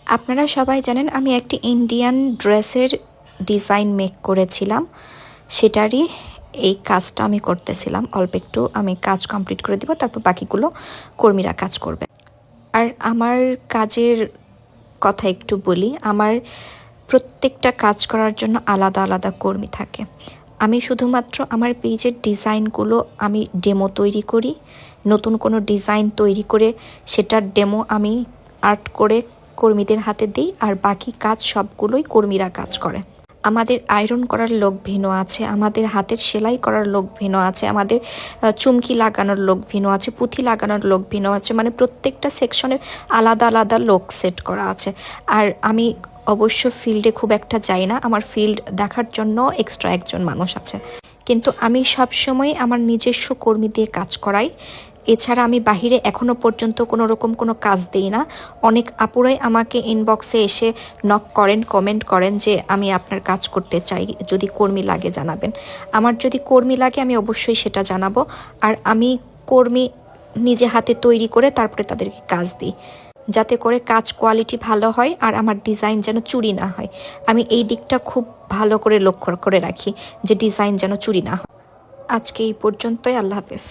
আপনারা সবাই জানেন আমি একটি ইন্ডিয়ান ড্রেসের ডিজাইন মেক করেছিলাম, সেটারই এই কাজটা আমি করতেছিলাম। অল্প একটু আমি কাজ কমপ্লিট করে দিব, তারপর বাকিগুলো কর্মীরা কাজ করবে। আর আমার কাজের কথা একটু বলি, আমার প্রত্যেকটা কাজ করার জন্য আলাদা আলাদা কর্মী থাকে। আমি শুধুমাত্র আমার পেজের ডিজাইনগুলো আমি ডেমো তৈরি করি, নতুন কোনো ডিজাইন তৈরি করে সেটার ডেমো আমি আর্ট করে কর্মীদের হাতে দিই, আর বাকি কাজ সবগুলোই কর্মীরা কাজ করে। আমাদের আয়রন করার লোক ভিন্ন আছে, আমাদের হাতের সেলাই করার লোক ভিন্ন আছে, আমাদের চুমকি লাগানোর লোক ভিন্ন আছে, পুঁথি লাগানোর লোক ভিন্ন আছে, মানে প্রত্যেকটা সেকশনে আলাদা আলাদা লোক সেট করা আছে। আর আমি অবশ্য ফিল্ডে খুব একটা যাই না, আমার ফিল্ড দেখার জন্য এক্সট্রা একজন মানুষ আছে, কিন্তু আমি সবসময় আমার নিজস্ব কর্মী দিয়ে কাজ করাই। এছাড়া আমি বাহিরে এখনও পর্যন্ত কোনো রকম কোনো কাজ দিই না। অনেক আপুরাই আমাকে ইনবক্সে এসে নক করেন, কমেন্ট করেন যে আমি আপনার কাজ করতে চাই, যদি কর্মী লাগে জানাবেন। আমার যদি কর্মী লাগে আমি অবশ্যই সেটা জানাবো, আর আমি কর্মী নিজে হাতে তৈরি করে তারপরে তাদেরকে কাজ দিই, যাতে করে কাজ কোয়ালিটি ভালো হয় আর আমার ডিজাইন যেন চুরি না হয়। আমি এই দিকটা খুব ভালো করে লক্ষ্য করে রাখি যে ডিজাইন যেন চুরি না হয়। আজকে এই পর্যন্তই, আল্লাহ হাফেজ।